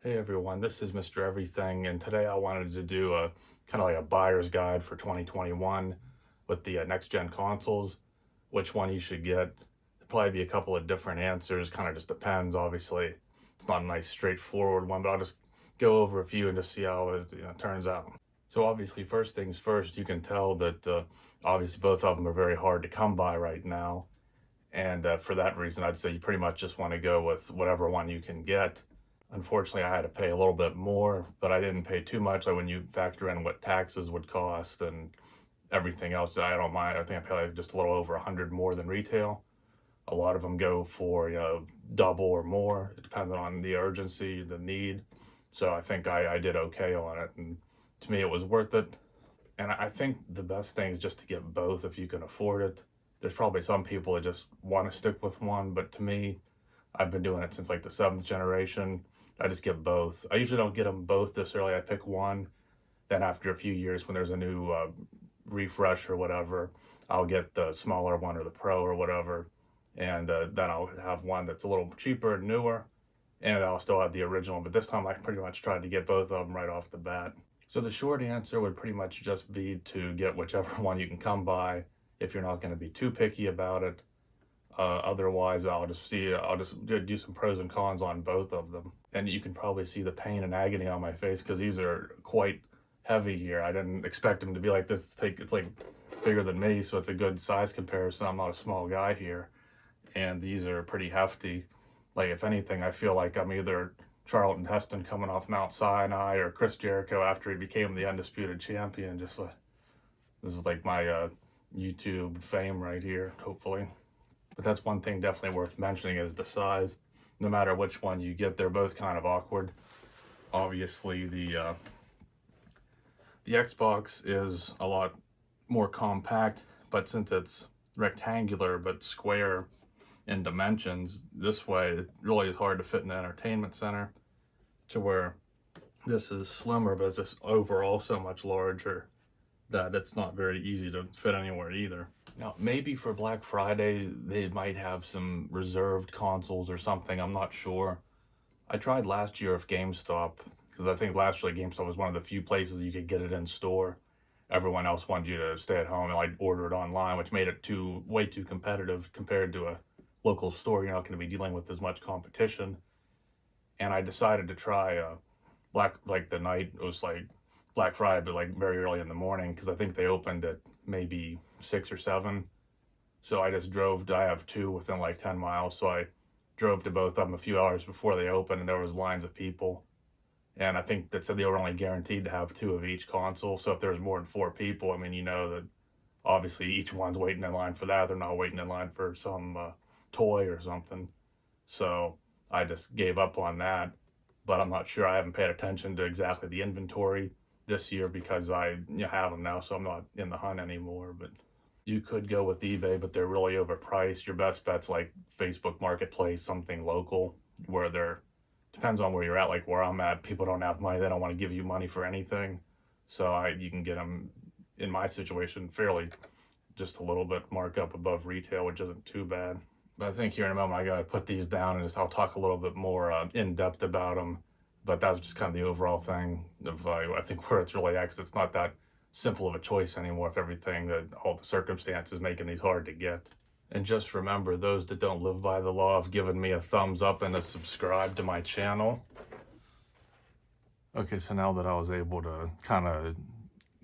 Hey everyone, this is Mr. Everything, and today I wanted to do a kind of like a buyer's guide for 2021 with the next gen consoles, which one you should get. There'll probably be a couple of different answers, kind of just depends. Obviously, it's not a nice straightforward one, but I'll just go over a few and just see how it turns out. So obviously, first things first, you can tell that obviously both of them are very hard to come by right now, and for that reason, I'd say you pretty much just want to go with whatever one you can get. Unfortunately, I had to pay a little bit more, but I didn't pay too much. Like when you factor in what taxes would cost and everything else, I don't mind. I think I pay like just a little over 100 more than retail. A lot of them go for double or more, depending on the urgency, the need. So I think I did okay on it, and to me it was worth it. And I think the best thing is just to get both if you can afford it. There's probably some people that just want to stick with one, but to me, I've been doing it since like the seventh generation. I just get both. I usually don't get them both this early. I pick one. Then after a few years, when there's a new refresh or whatever, I'll get the smaller one or the Pro or whatever, and then I'll have one that's a little cheaper and newer, and I'll still have the original. But this time, I pretty much tried to get both of them right off the bat. So the short answer would pretty much just be to get whichever one you can come by if you're not going to be too picky about it. Otherwise, I'll just do some pros and cons on both of them. And you can probably see the pain and agony on my face because these are quite heavy here. I didn't expect them to be like this. It's like bigger than me, so it's a good size comparison. I'm not a small guy here. And these are pretty hefty. Like, if anything, I feel like I'm either Charlton Heston coming off Mount Sinai or Chris Jericho after he became the undisputed champion. Just this is like my YouTube fame right here, hopefully. But that's one thing definitely worth mentioning is the size. No matter which one you get, they're both kind of awkward. Obviously, the Xbox is a lot more compact, but since it's rectangular but square in dimensions, this way it really is hard to fit in an entertainment center, to where this is slimmer, but it's just overall so much larger that it's not very easy to fit anywhere either. Now, maybe for Black Friday, they might have some reserved consoles or something. I'm not sure. I tried last year with GameStop, because I think last year GameStop was one of the few places you could get it in store. Everyone else wanted you to stay at home and like order it online, which made it way too competitive compared to a local store. You're not going to be dealing with as much competition. And I decided to try like the night it was like Black Friday, but like very early in the morning, because I think they opened at maybe 6 or 7. So I just drove. I have two within like 10 miles, so I drove to both of them a few hours before they opened, and there was lines of people. And I think that said they were only guaranteed to have two of each console. So if there's more than 4 people, I mean, you know that obviously each one's waiting in line for that. They're not waiting in line for some toy or something. So I just gave up on that. But I'm not sure. I haven't paid attention to exactly the inventory this year because I have them now, so I'm not in the hunt anymore. But you could go with eBay, but they're really overpriced. Your best bet's like Facebook Marketplace, something local, where they're depends on where you're at. Like where I'm at, people don't have money. They don't want to give you money for anything. So you can get them, in my situation, fairly just a little bit markup above retail, which isn't too bad. But I think here in a moment I gotta put these down and I'll talk a little bit more in depth about them. But that was just kind of the overall thing of I think where it's really at, because it's not that simple of a choice anymore with everything that all the circumstances making these hard to get. And just remember, those that don't live by the law have given me a thumbs up and a subscribe to my channel. Okay, so now that I was able to kind of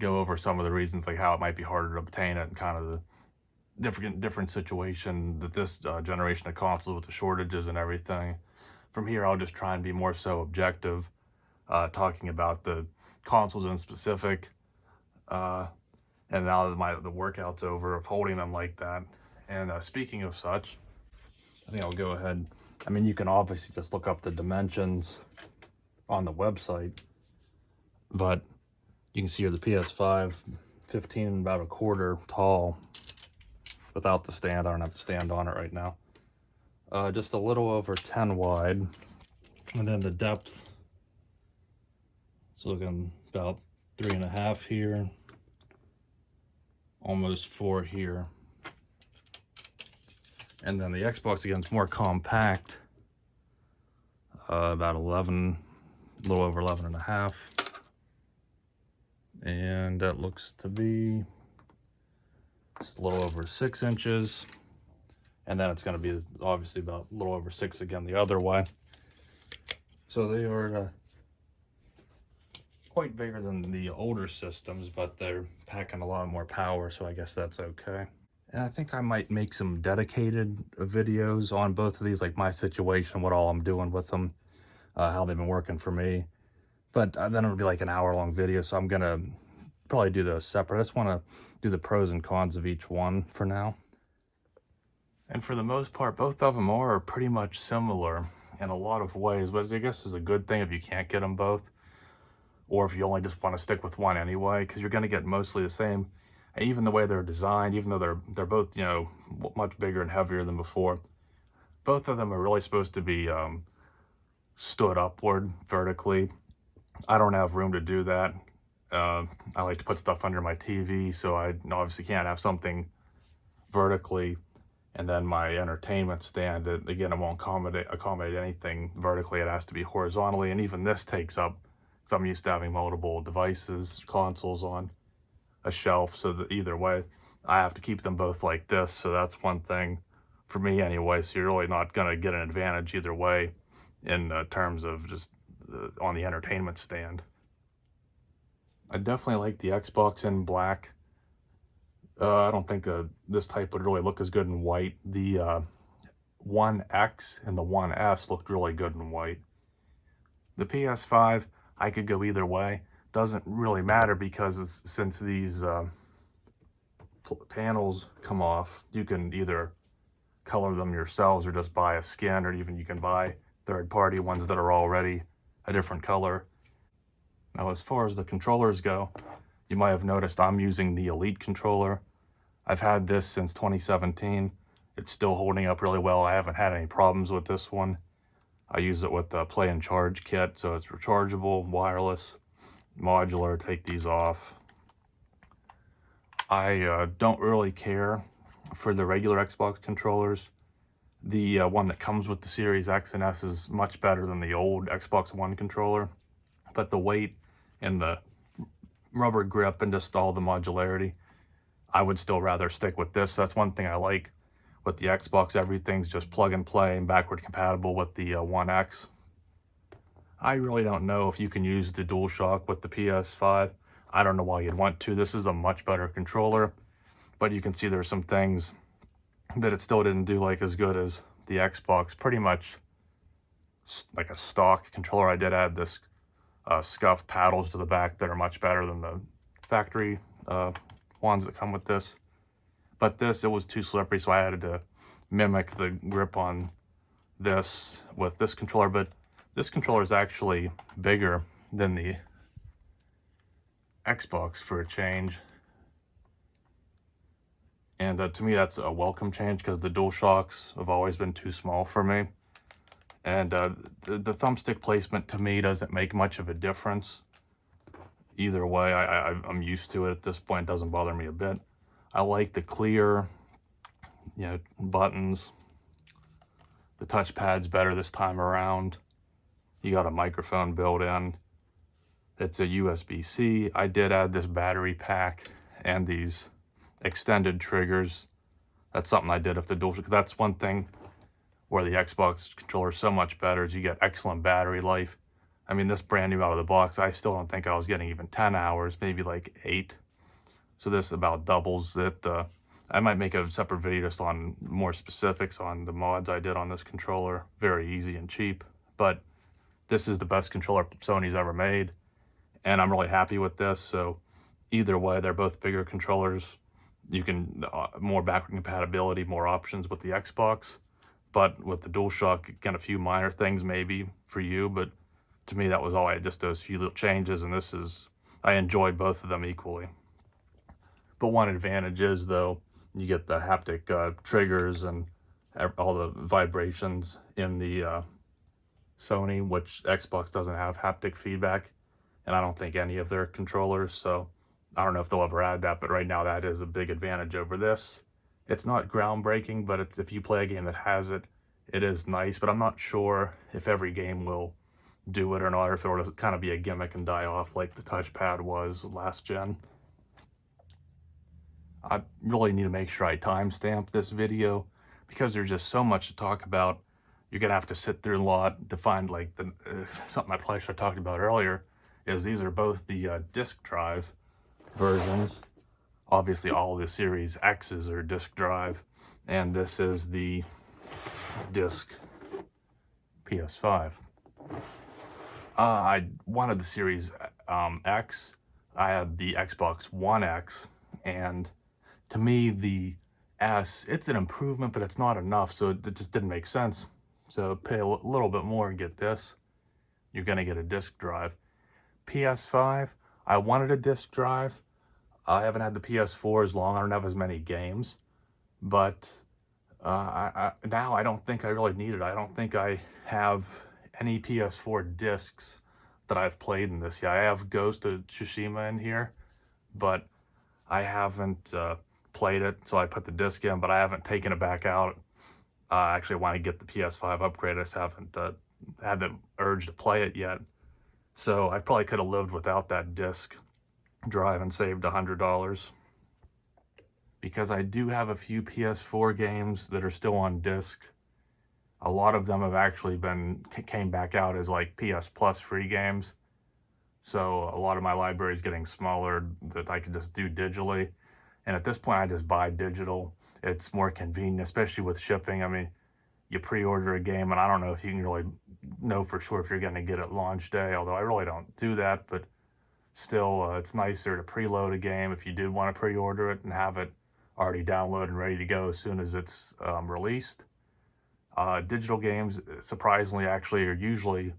go over some of the reasons, like how it might be harder to obtain it and kind of the different situation that this generation of consoles with the shortages and everything. From here, I'll just try and be more so objective, talking about the consoles in specific. And now that the workout's over of holding them like that. And speaking of such, I think I'll go ahead. I mean, you can obviously just look up the dimensions on the website, but you can see here the PS5, 15 about a quarter tall, without the stand. I don't have the stand on it right now. Just a little over 10 wide, and then the depth, it's looking about 3.5 here, almost 4 here. And then the Xbox, again, is more compact, about 11 a little over 11 and a half. And that looks to be just a little over 6 inches. And then it's going to be obviously about a little over 6 again the other way. So they are quite bigger than the older systems, but they're packing a lot more power, so I guess that's okay. And I think I might make some dedicated videos on both of these, like my situation, what all I'm doing with them, how they've been working for me. But then it'll be like an hour-long video, so I'm gonna probably do those separate. I just want to do the pros and cons of each one for now. And for the most part, both of them are pretty much similar in a lot of ways, but I guess it's a good thing if you can't get them both, or if you only just want to stick with one anyway, because you're going to get mostly the same. And even the way they're designed, even though they're both, you know, much bigger and heavier than before, both of them are really supposed to be stood upward vertically. I don't have room to do that. I like to put stuff under my TV, so I obviously can't have something vertically. And then my entertainment stand, again, it won't accommodate anything vertically. It has to be horizontally. And even this takes up, because I'm used to having multiple devices, consoles on a shelf. So that either way, I have to keep them both like this. So that's one thing for me anyway. So you're really not going to get an advantage either way in terms of just on the entertainment stand. I definitely like the Xbox in black. I don't think this type would really look as good in white. The One X and the One S looked really good in white. The PS5, I could go either way. Doesn't really matter because since these panels come off, you can either color them yourselves or just buy a skin, or even you can buy third-party ones that are already a different color. Now, as far as the controllers go, you might have noticed I'm using the Elite controller. I've had this since 2017. It's still holding up really well. I haven't had any problems with this one. I use it with the Play and Charge kit, so it's rechargeable, wireless, modular. Take these off. I don't really care for the regular Xbox controllers. The one that comes with the Series X and S is much better than the old Xbox One controller, but the weight and the rubber grip and just all the modularity, I would still rather stick with this. That's one thing I like with the Xbox. Everything's just plug and play and backward compatible with the One X. I really don't know if you can use the DualShock with the PS5. I don't know why you'd want to. This is a much better controller, but you can see there's some things that it still didn't do like as good as the Xbox. Pretty much like a stock controller. I did add this scuff paddles to the back that are much better than the factory ones that come with this. But this, it was too slippery, so I had to mimic the grip on this with this controller. But this controller is actually bigger than the Xbox for a change. And to me, that's a welcome change because the DualShocks have always been too small for me. And the thumbstick placement to me doesn't make much of a difference. Either way, I'm used to it at this point. It doesn't bother me a bit. I like the clear, buttons. The touchpad's better this time around. You got a microphone built in. It's a USB-C. I did add this battery pack and these extended triggers. That's something I did with the DualShock. That's one thing where the Xbox controller is so much better, is you get excellent battery life. I mean, this brand new out of the box, I still don't think I was getting even 10 hours, maybe like 8. So this about doubles it. I might make a separate video just on more specifics on the mods I did on this controller. Very easy and cheap, but this is the best controller Sony's ever made, and I'm really happy with this. So either way, they're both bigger controllers. You can, more backward compatibility, more options with the Xbox. But with the DualShock, again, a few minor things maybe for you, but to me that was all I had, just those few little changes, and I enjoyed both of them equally. But one advantage is, though, you get the haptic triggers and all the vibrations in the Sony, which Xbox doesn't have haptic feedback, and I don't think any of their controllers, so I don't know if they'll ever add that, but right now that is a big advantage over this. It's not groundbreaking, but if you play a game that has it, it is nice, but I'm not sure if every game will do it or not, or if it were to kind of be a gimmick and die off like the touchpad was last gen. I really need to make sure I timestamp this video because there's just so much to talk about. You're gonna have to sit through a lot to find like the something I probably should have talked about earlier. Is these are both the disk drive versions. Obviously, all the Series X's are disk drive, and this is the disk PS5. I wanted the Series X. I had the Xbox One X, and to me, the S, it's an improvement, but it's not enough, so it just didn't make sense. So pay a little bit more and get this. You're gonna get a disk drive. PS5, I wanted a disk drive. I haven't had the PS4 as long. I don't have as many games, but now I don't think I really need it. I don't think I have any PS4 discs that I've played in this yet. I have Ghost of Tsushima in here, but I haven't played it, so I put the disc in, but I haven't taken it back out. Actually, I want to get the PS5 upgrade. I just haven't had the urge to play it yet. So I probably could have lived without that disc drive and saved $100. Because I do have a few PS4 games that are still on disc. A lot of them have actually came back out as like PS Plus free games. So a lot of my library is getting smaller that I can just do digitally. And at this point, I just buy digital. It's more convenient, especially with shipping. I mean, you pre-order a game, and I don't know if you can really know for sure if you're going to get it launch day, although I really don't do that. But still, it's nicer to preload a game if you did want to pre-order it and have it already downloaded and ready to go as soon as it's released. Digital games, surprisingly, actually are usually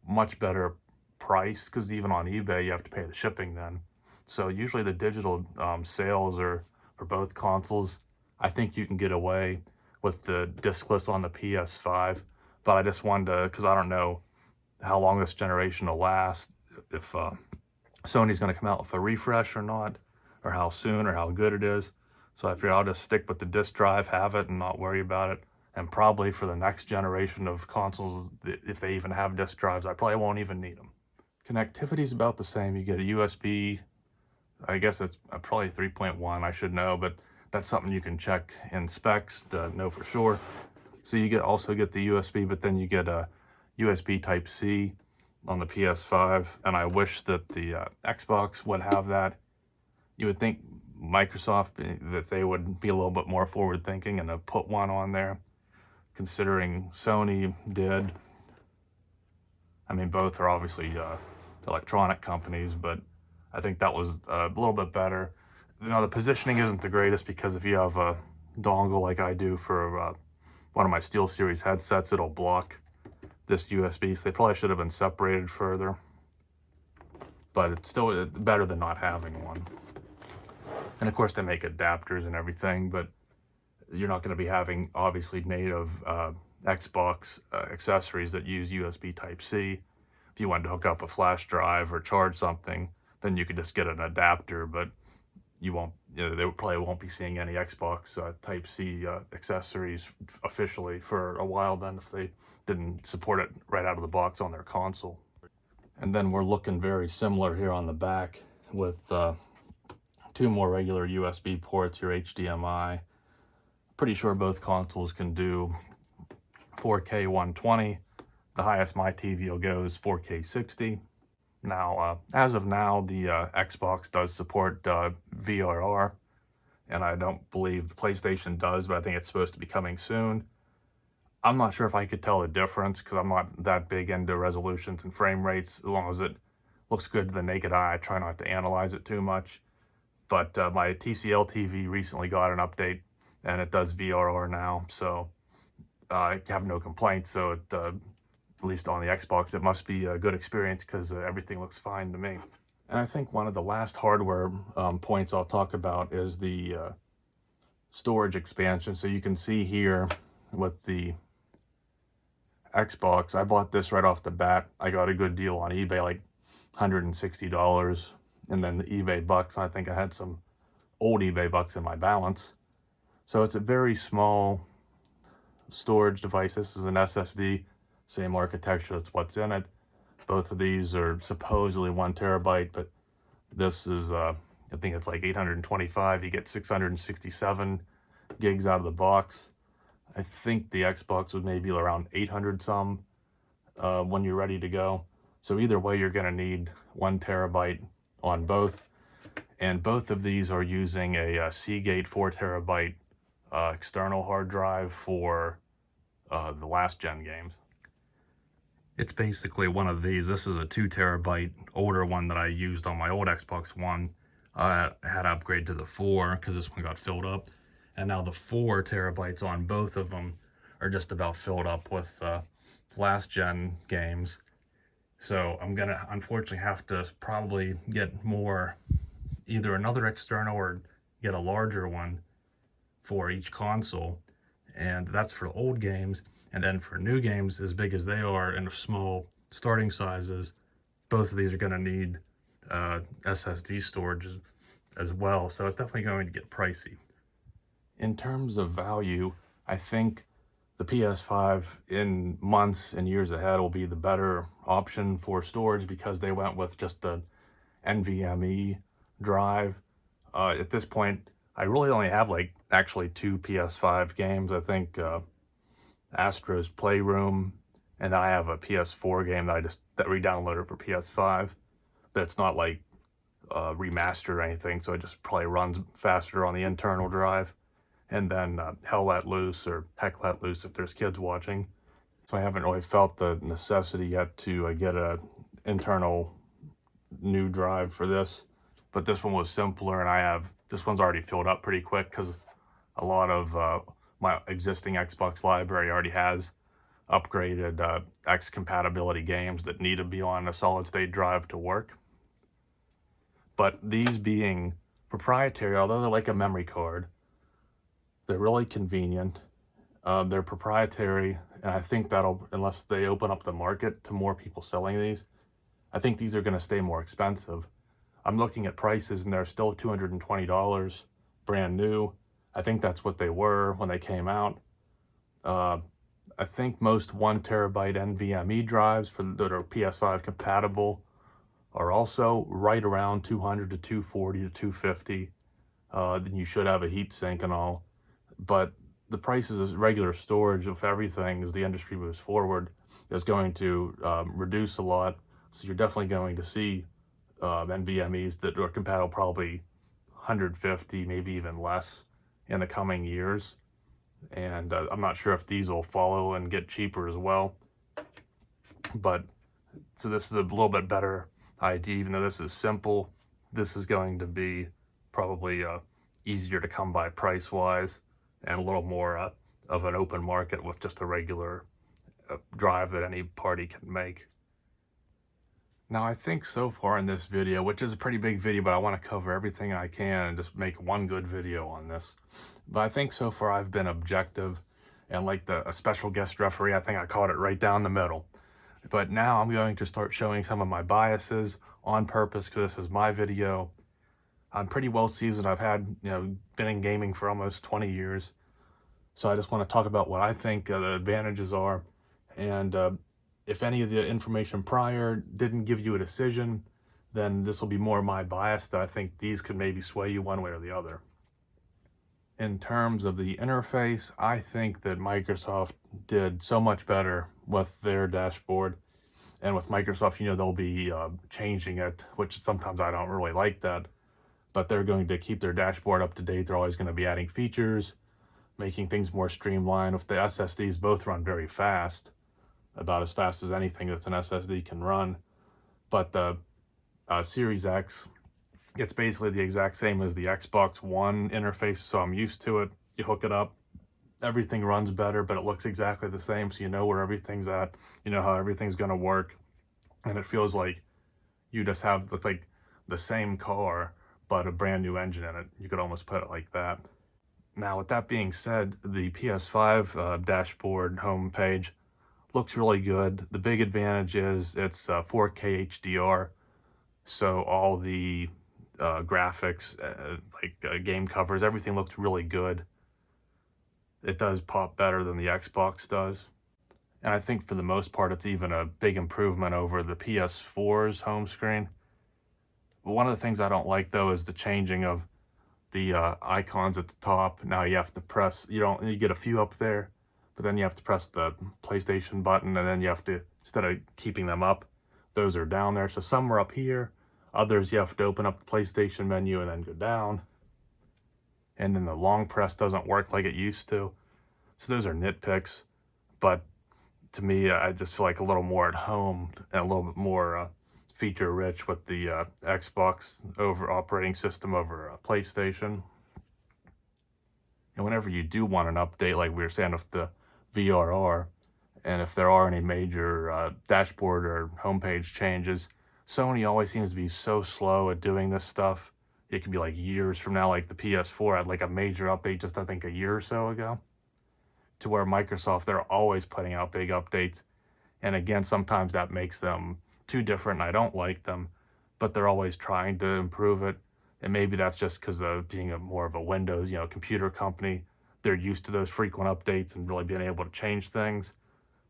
much better priced because even on eBay, you have to pay the shipping then. So usually the digital sales are for both consoles. I think you can get away with the discless on the PS5, but I just wanted to, because I don't know how long this generation will last, if Sony's going to come out with a refresh or not, or how soon or how good it is. So I figured I'll just stick with the disc drive, have it, and not worry about it. And probably for the next generation of consoles, if they even have disc drives, I probably won't even need them. Connectivity is about the same. You get a USB, I guess it's probably 3.1, I should know, but that's something you can check in specs to know for sure. So you also get the USB, but then you get a USB Type-C on the PS5, and I wish that the Xbox would have that. You would think Microsoft, that they would be a little bit more forward-thinking and put one on there, considering Sony did. I mean, both are obviously electronic companies, but I think that was a little bit better. Now, the positioning isn't the greatest because if you have a dongle like I do for one of my SteelSeries headsets, it'll block this USB, so they probably should have been separated further. But it's still better than not having one. And of course, they make adapters and everything, but you're not going to be having, obviously, native Xbox accessories that use USB Type-C. If you wanted to hook up a flash drive or charge something, then you could just get an adapter, but you won't, they probably won't be seeing any Xbox Type-C accessories officially for a while then if they didn't support it right out of the box on their console. And then we're looking very similar here on the back with two more regular USB ports, your HDMI. Pretty sure both consoles can do 4K 120. The highest my TV will go is 4K 60. Now, as of now, the Xbox does support VRR, and I don't believe the PlayStation does, but I think it's supposed to be coming soon. I'm not sure if I could tell the difference because I'm not that big into resolutions and frame rates. As long as it looks good to the naked eye, I try not to analyze it too much. But my TCL TV recently got an update, and it does VRR now, so I have no complaints. So at least on the Xbox, it must be a good experience because everything looks fine to me. And I think one of the last hardware points I'll talk about is the storage expansion. So you can see here with the Xbox, I bought this right off the bat. I got a good deal on eBay, like $160. And then the eBay bucks, I think I had some old eBay bucks in my balance. So it's a very small storage device. This is an SSD. Same architecture, that's what's in it. Both of these are supposedly 1 TB, but this is, I think it's like 825. You get 667 gigs out of the box. I think the Xbox was maybe around 800 some when you're ready to go. So either way, you're going to need 1 TB on both. And both of these are using a Seagate 4 TB external hard drive for the last gen games. It's basically one of these. This is a 2 TB older one that I used on my old Xbox One. I had to upgrade to the 4 because this one got filled up. And now the 4 TB on both of them are just about filled up with last gen games. So I'm gonna unfortunately have to probably get more, either another external or get a larger one for each console. And that's for old games. And then for new games, as big as they are and small starting sizes, both of these are going to need SSD storage as well. So it's definitely going to get pricey. In terms of value, I think the PS5 in months and years ahead will be the better option for storage because they went with just the NVMe drive. At this point, I really only have like actually 2 PS5 games. I think Astro's Playroom, and I have a PS4 game that I re-downloaded for PS5, but it's not like remastered or anything, so it just probably runs faster on the internal drive. And then Hell Let Loose or Heck Let Loose if there's kids watching. So I haven't really felt the necessity yet to get a internal new drive for this, but this one was simpler, and this one's already filled up pretty quick because a lot of my existing Xbox library already has upgraded X compatibility games that need to be on a solid state drive to work. But these being proprietary, although they're like a memory card, they're really convenient. They're proprietary, and I think that'll, unless they open up the market to more people selling these, I think these are going to stay more expensive. I'm looking at prices and they're still $220 brand new. I think that's what they were when they came out. I think most 1 TB NVMe drives that are PS5 compatible are also right around 200 to 240 to 250. Then you should have a heat sink and all. But the prices of regular storage of everything as the industry moves forward is going to reduce a lot. So you're definitely going to see NVMEs that are compatible probably 150, maybe even less in the coming years. And I'm not sure if these will follow and get cheaper as well. But so this is a little bit better idea. Even though this is simple, this is going to be probably easier to come by price-wise and a little more of an open market with just a regular drive that any party can make. Now, I think so far in this video, which is a pretty big video, but I want to cover everything I can and just make one good video on this. But I think so far I've been objective and like a special guest referee, I think I caught it right down the middle. But now I'm going to start showing some of my biases on purpose because this is my video. I'm pretty well seasoned. I've had, been in gaming for almost 20 years. So I just want to talk about what I think the advantages are. And if any of the information prior didn't give you a decision, then this will be more my bias that I think these could maybe sway you one way or the other. In terms of the interface, I think that Microsoft did so much better with their dashboard. And with Microsoft, they'll be changing it, which sometimes I don't really like that. But they're going to keep their dashboard up to date. They're always going to be adding features, making things more streamlined. With the SSDs, both run very fast, about as fast as anything that's an SSD can run. But the Series X, it's basically the exact same as the Xbox One interface, so I'm used to it. You hook it up, everything runs better, but it looks exactly the same, so you know where everything's at, you know how everything's going to work, and it feels like you just have the same car, but a brand new engine in it. You could almost put it like that. Now, with that being said, the PS5 dashboard homepage looks really good. The big advantage is it's 4K HDR, so all the graphics, game covers, everything looks really good. It does pop better than the Xbox does. And I think for the most part, it's even a big improvement over the PS4's home screen. But one of the things I don't like though is the changing of the icons at the top. Now you have to press, you get a few up there, but then you have to press the PlayStation button, and then you have to, instead of keeping them up, those are down there. So some are up here, others you have to open up the PlayStation menu and then go down. And then the long press doesn't work like it used to. So those are nitpicks, but to me, I just feel like a little more at home and a little bit more feature rich with the Xbox over operating system over PlayStation. And whenever you do want an update, like we were saying with the VRR, and if there are any major dashboard or homepage changes, Sony always seems to be so slow at doing this stuff. It could be like years from now, like the PS4 had like a major update just I think a year or so ago. To where Microsoft, they're always putting out big updates. And again, sometimes that makes them too different and I don't like them, but they're always trying to improve it. And maybe that's just because of being more of a Windows, computer company. They're used to those frequent updates and really being able to change things.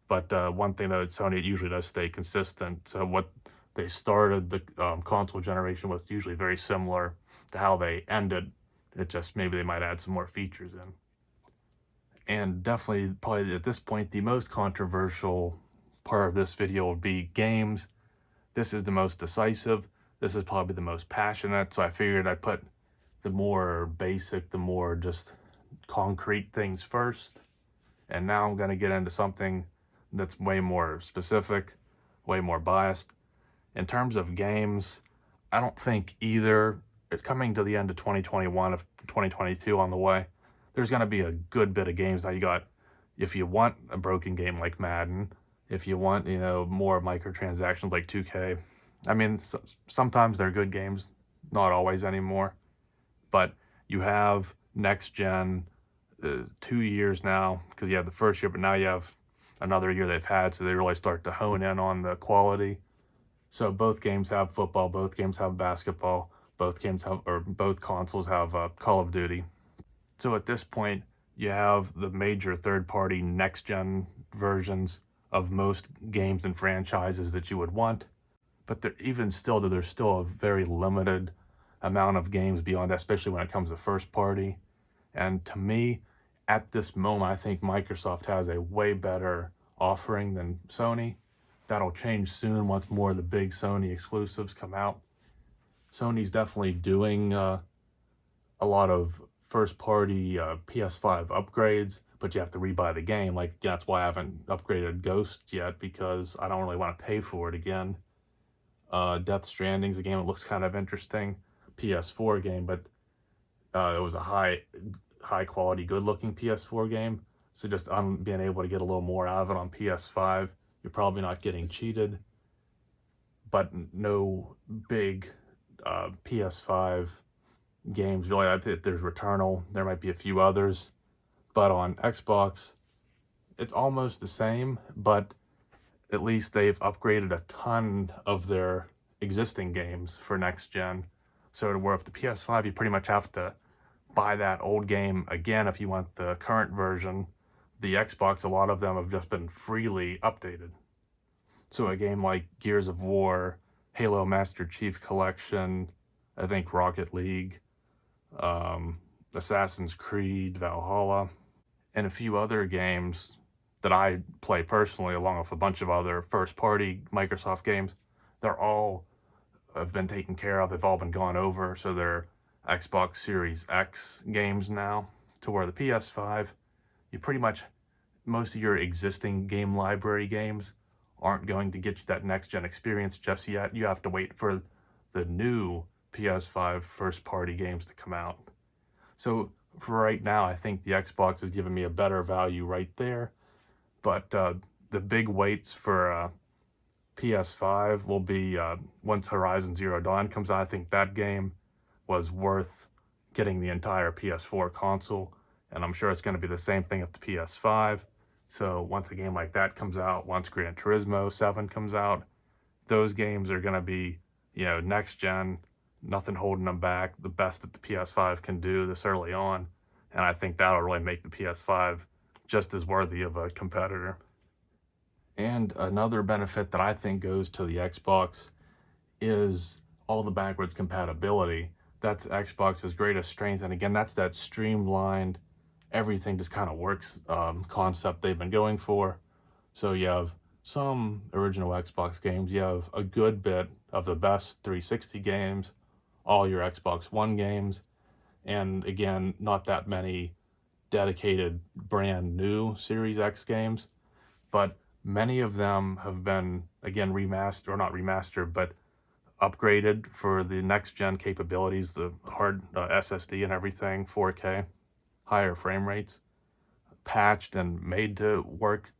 But one thing that Sony usually does stay consistent. So what they started the console generation with usually very similar to how they ended. It just maybe they might add some more features in. And definitely, probably at this point, the most controversial part of this video would be games. This is the most decisive. This is probably the most passionate. So I figured I'd put the more basic, the more just concrete things first. And now I'm going to get into something that's way more specific, way more biased. In terms of games, I don't think either. It's coming to the end of 2021, of 2022 on the way. There's going to be a good bit of games. Now you got, if you want a broken game like Madden, if you want, more microtransactions like 2K. I mean, sometimes they're good games, not always anymore. But you have next gen 2 years now, because you had the first year, but now you have another year they've had, so they really start to hone in on the quality. So both games have football, both games have basketball, both consoles have Call of Duty. So at this point, you have the major third-party next-gen versions of most games and franchises that you would want. But there's still a very limited amount of games beyond that, especially when it comes to first-party. And to me, at this moment, I think Microsoft has a way better offering than Sony. That'll change soon once more of the big Sony exclusives come out. Sony's definitely doing a lot of first-party PS5 upgrades, but you have to rebuy the game. Like, that's why I haven't upgraded Ghost yet, because I don't really want to pay for it again. Death Stranding's a game that looks kind of interesting. PS4 game, but it was a high quality, good-looking PS4 game. So just being able to get a little more out of it on PS5, you're probably not getting cheated. But no big PS5 games really. There's Returnal, there might be a few others, but on Xbox it's almost the same, but at least they've upgraded a ton of their existing games for next gen. So to where if the PS5, you pretty much have to buy that old game again if you want the current version. The Xbox, a lot of them have just been freely updated. So a game like Gears of War, Halo Master Chief Collection, I think Rocket League, Assassin's Creed, Valhalla, and a few other games that I play personally, along with a bunch of other first-party Microsoft games. They're all have been taken care of. They've all been gone over, so they're Xbox Series X games now, to where the PS5, you pretty much, most of your existing game library games aren't going to get you that next-gen experience just yet. You have to wait for the new PS5 first-party games to come out. So for right now, I think the Xbox is giving me a better value right there. But the big waits for PS5 will be once Horizon Zero Dawn comes out. I think that game was worth getting the entire PS4 console, and I'm sure it's going to be the same thing with the PS5. So once a game like that comes out, once Gran Turismo 7 comes out, those games are going to be, next gen, nothing holding them back, the best that the PS5 can do this early on. And I think that'll really make the PS5 just as worthy of a competitor. And another benefit that I think goes to the Xbox is all the backwards compatibility. That's Xbox's greatest strength. And again, that's that streamlined, everything just kind of works concept they've been going for. So you have some original Xbox games, you have a good bit of the best 360 games, all your Xbox One games, and again, not that many dedicated brand new Series X games, but many of them have been, again, remastered, or not remastered, but upgraded for the next gen capabilities, the hard SSD and everything, 4K, higher frame rates, patched and made to work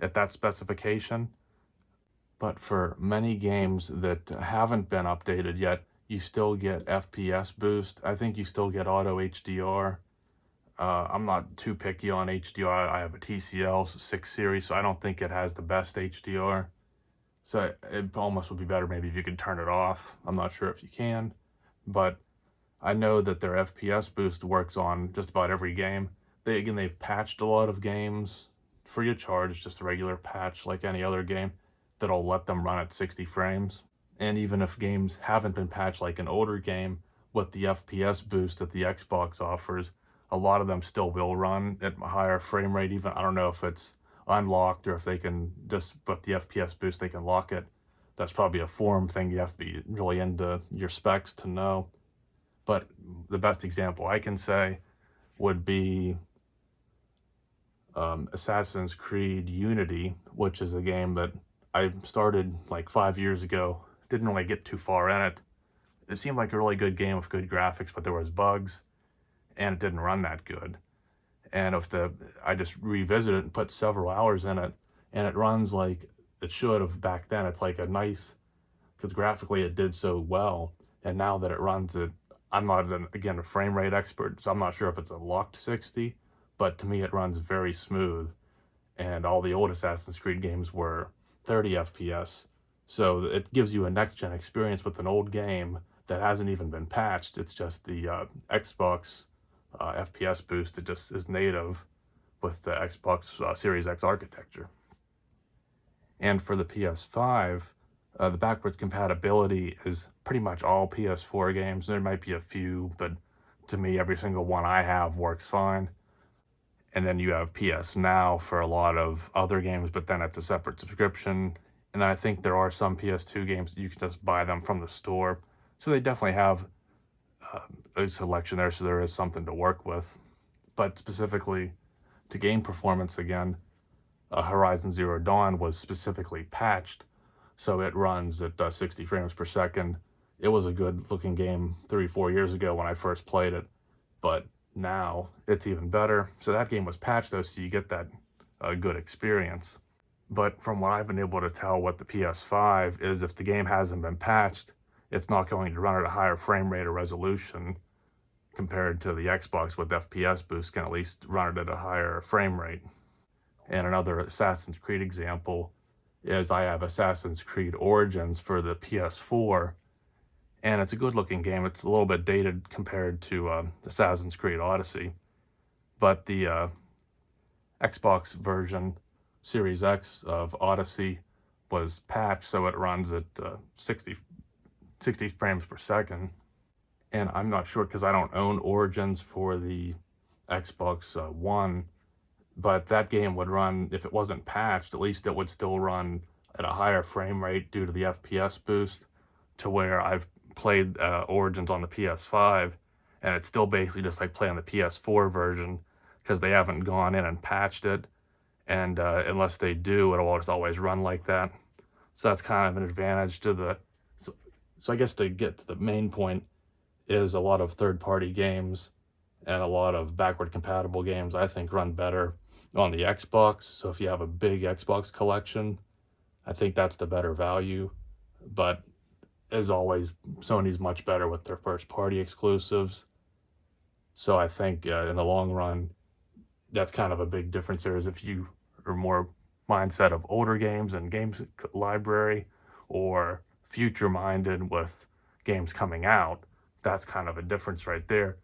at that specification. But for many games that haven't been updated yet, you still get FPS boost. I think you still get auto HDR. I'm not too picky on HDR. I have a TCL 6 series, so I don't think it has the best HDR. So it almost would be better maybe if you could turn it off. I'm not sure if you can, but I know that their FPS boost works on just about every game. They've patched a lot of games free of charge, just a regular patch like any other game that'll let them run at 60 frames. And even if games haven't been patched like an older game, with the FPS boost that the Xbox offers, a lot of them still will run at a higher frame rate. Even I don't know if it's unlocked or if they can just with the FPS boost they can lock it. That's probably a forum thing. You have to be really into your specs to know. But the best example I can say would be Assassin's Creed Unity, which is a game that I started like 5 years ago. Didn't really get too far in it. It seemed like a really good game with good graphics, but there was bugs, and it didn't run that good. And I just revisited it and put several hours in it, and it runs like it should have back then. It's like a nice, because graphically it did so well, and now that it runs it, I'm not again a frame rate expert, so I'm not sure if it's a locked 60, but to me it runs very smooth. And all the old Assassin's Creed games were 30 FPS, so it gives you a next gen experience with an old game that hasn't even been patched. It's just the Xbox FPS boost that just is native with the Xbox Series X architecture. And for the PS5, the backwards compatibility is pretty much all PS4 games. There might be a few, but to me, every single one I have works fine. And then you have PS Now for a lot of other games, but then it's a separate subscription. And I think there are some PS2 games that you can just buy them from the store. So they definitely have a selection there, so there is something to work with. But specifically to game performance again, Horizon Zero Dawn was specifically patched, so it runs at 60 frames per second. It was a good looking game 3-4 years ago when I first played it, but now it's even better. So that game was patched though, so you get that good experience. But from what I've been able to tell with the PS5 is if the game hasn't been patched, it's not going to run at a higher frame rate or resolution compared to the Xbox with FPS boost can at least run it at a higher frame rate. And another Assassin's Creed example is I have Assassin's Creed Origins for the PS4, and it's a good looking game. It's a little bit dated compared to Assassin's Creed Odyssey, but the Xbox version, Series X of Odyssey, was patched so it runs at 60 frames per second. And I'm not sure because I don't own Origins for the Xbox One, but that game would run, if it wasn't patched, at least it would still run at a higher frame rate due to the FPS boost, to where I've played Origins on the PS5, and it's still basically just like playing the PS4 version because they haven't gone in and patched it, and unless they do, it'll always run like that. So that's kind of an advantage to the... So I guess to get to the main point is a lot of third-party games and a lot of backward compatible games I think run better on the Xbox. So if you have a big Xbox collection, I think that's the better value. But as always, Sony's much better with their first-party exclusives. So I think in the long run, that's kind of a big difference there, is if you are more mindset of older games and games library, or future-minded with games coming out, that's kind of a difference right there.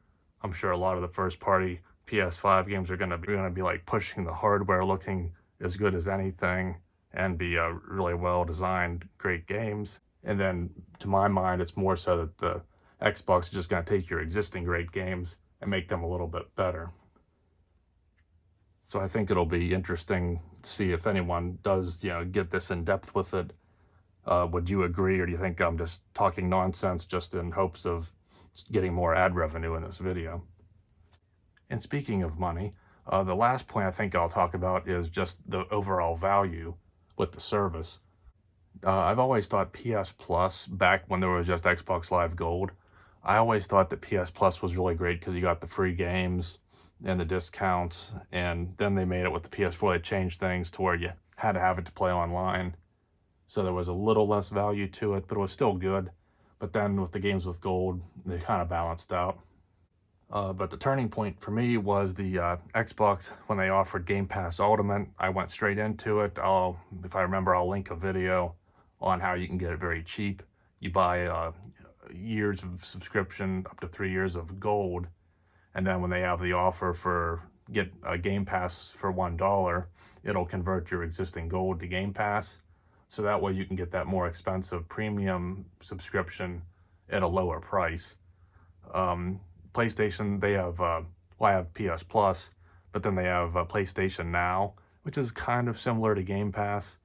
I'm sure a lot of the first-party PS5 games are going to be like pushing the hardware looking as good as anything, and be really well designed, great games. And then to my mind, it's more so that the Xbox is just going to take your existing great games and make them a little bit better. So I think it'll be interesting to see if anyone does, get this in depth with it. Would you agree, or do you think I'm just talking nonsense just in hopes of getting more ad revenue in this video? And speaking of money, the last point I think I'll talk about is just the overall value with the service. I've always thought PS Plus, back when there was just Xbox Live Gold, I always thought that PS Plus was really great because you got the free games and the discounts, and then they made it with the PS4, they changed things to where you had to have it to play online. So there was a little less value to it, but it was still good. But then with the games with gold, they kind of balanced out. But the turning point for me was the Xbox when they offered Game Pass Ultimate. I went straight into it. If I remember, I'll link a video on how you can get it very cheap. You buy years of subscription, up to 3 years of gold, and then when they have the offer for get a Game Pass for $1, it'll convert your existing gold to Game Pass. So that way you can get that more expensive premium subscription at a lower price. PlayStation, they have, I have PS Plus, but then they have PlayStation Now, which is kind of similar to Game Pass.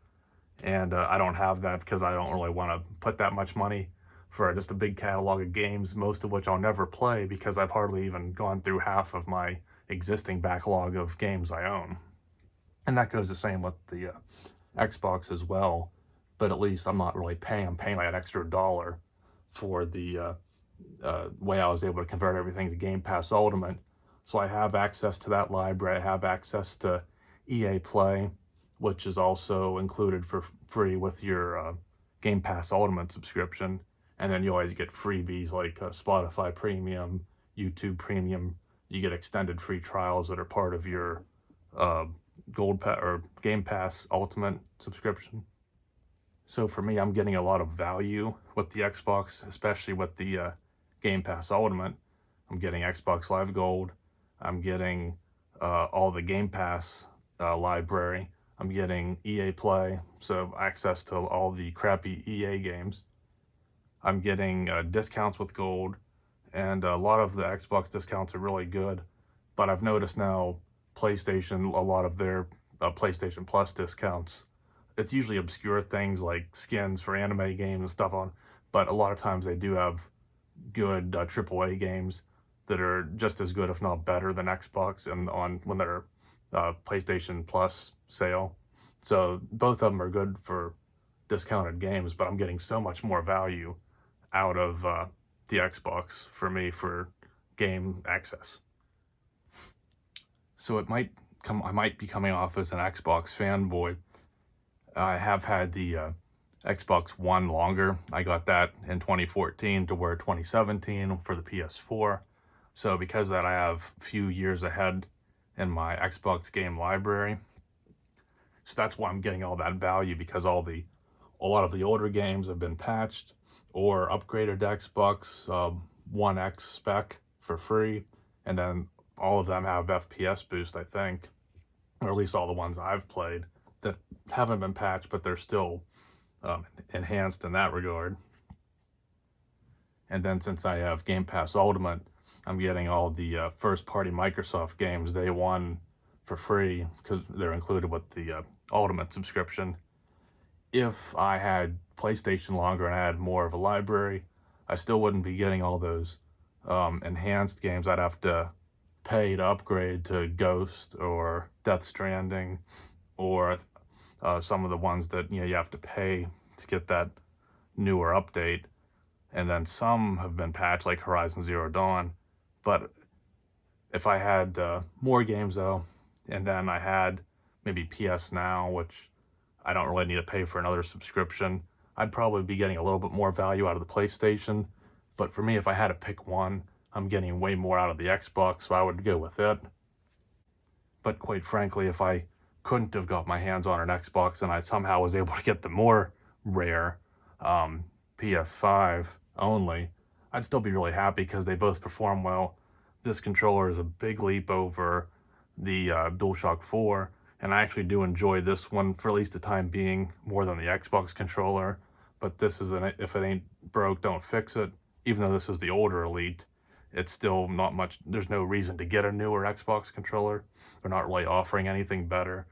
And I don't have that because I don't really want to put that much money for just a big catalog of games, most of which I'll never play because I've hardly even gone through half of my existing backlog of games I own. And that goes the same with the Xbox as well, but at least I'm not really paying. I'm paying like an extra $1 for the way I was able to convert everything to Game Pass Ultimate. So I have access to that library. I have access to EA Play, which is also included for free with your Game Pass Ultimate subscription. And then you always get freebies like Spotify Premium, YouTube Premium. You get extended free trials that are part of your Gold Pass or Game Pass Ultimate subscription. So for me, I'm getting a lot of value with the Xbox, especially with the Game Pass Ultimate. I'm getting Xbox Live Gold. I'm getting all the Game Pass library. I'm getting EA Play, so access to all the crappy EA games. I'm getting discounts with gold, and a lot of the Xbox discounts are really good. But I've noticed now PlayStation, a lot of their PlayStation Plus discounts, it's usually obscure things like skins for anime games and stuff on, but a lot of times they do have good AAA games that are just as good, if not better, than Xbox, and on when they're PlayStation Plus sale. So both of them are good for discounted games, but I'm getting so much more value out of the Xbox for me for game access. So I might be coming off as an Xbox fanboy. I have had the Xbox One longer. I got that in 2014 to where 2017 for the PS4. So because of that, I have a few years ahead in my Xbox game library. So that's why I'm getting all that value, because a lot of the older games have been patched or upgraded to Xbox One X spec for free. And then all of them have FPS boost, I think, or at least all the ones I've played that haven't been patched, but they're still enhanced in that regard. And then since I have Game Pass Ultimate, I'm getting all the first-party Microsoft games day one for free because they're included with the Ultimate subscription. If I had PlayStation longer and I had more of a library, I still wouldn't be getting all those enhanced games. I'd have to pay to upgrade to Ghost or Death Stranding, or some of the ones that you have to pay to get that newer update. And then some have been patched, like Horizon Zero Dawn. But if I had more games though, and then I had maybe PS Now, which I don't really need to pay for another subscription, I'd probably be getting a little bit more value out of the PlayStation. But for me, if I had to pick one, I'm getting way more out of the Xbox, so I would go with it. But quite frankly, if I couldn't have got my hands on an Xbox and I somehow was able to get the more rare PS5 only, I'd still be really happy because they both perform well. This controller is a big leap over the DualShock 4, and I actually do enjoy this one for at least the time being more than the Xbox controller. But this is an if it ain't broke, don't fix it. Even though this is the older Elite, it's still not much. There's no reason to get a newer Xbox controller. They're not really offering anything better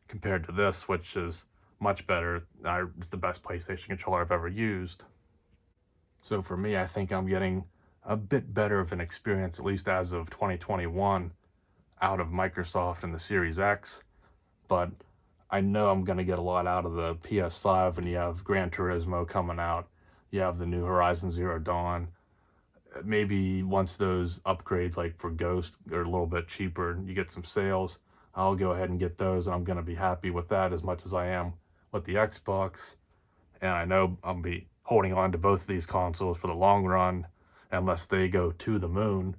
compared to this, which is much better. It's the best PlayStation controller I've ever used. So for me, I think I'm getting a bit better of an experience, at least as of 2021, out of Microsoft and the Series X. But I know I'm going to get a lot out of the PS5, and you have Gran Turismo coming out. You have the new Horizon Zero Dawn. Maybe once those upgrades, like for Ghost, are a little bit cheaper and you get some sales, I'll go ahead and get those, and I'm going to be happy with that as much as I am with the Xbox. And I know I'll be holding on to both of these consoles for the long run, unless they go to the moon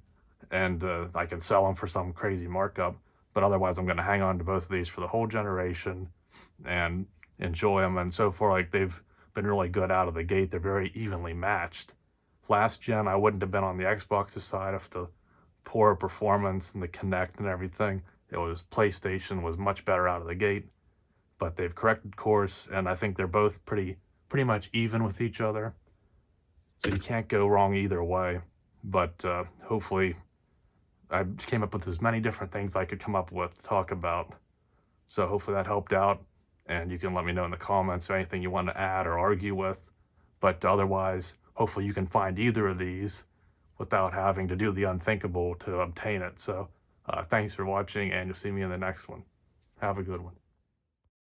and I can sell them for some crazy markup. But otherwise, I'm going to hang on to both of these for the whole generation and enjoy them. And so far, like, they've been really good out of the gate. They're very evenly matched. Last gen, I wouldn't have been on the Xbox's side of the poor performance and the Kinect and everything. PlayStation was much better out of the gate, but they've corrected course, and I think they're both pretty much even with each other. So you can't go wrong either way. But hopefully, I came up with as many different things I could come up with to talk about. So hopefully that helped out, and you can let me know in the comments anything you want to add or argue with. But otherwise, hopefully you can find either of these without having to do the unthinkable to obtain it. So thanks for watching, and you'll see me in the next one. Have a good one.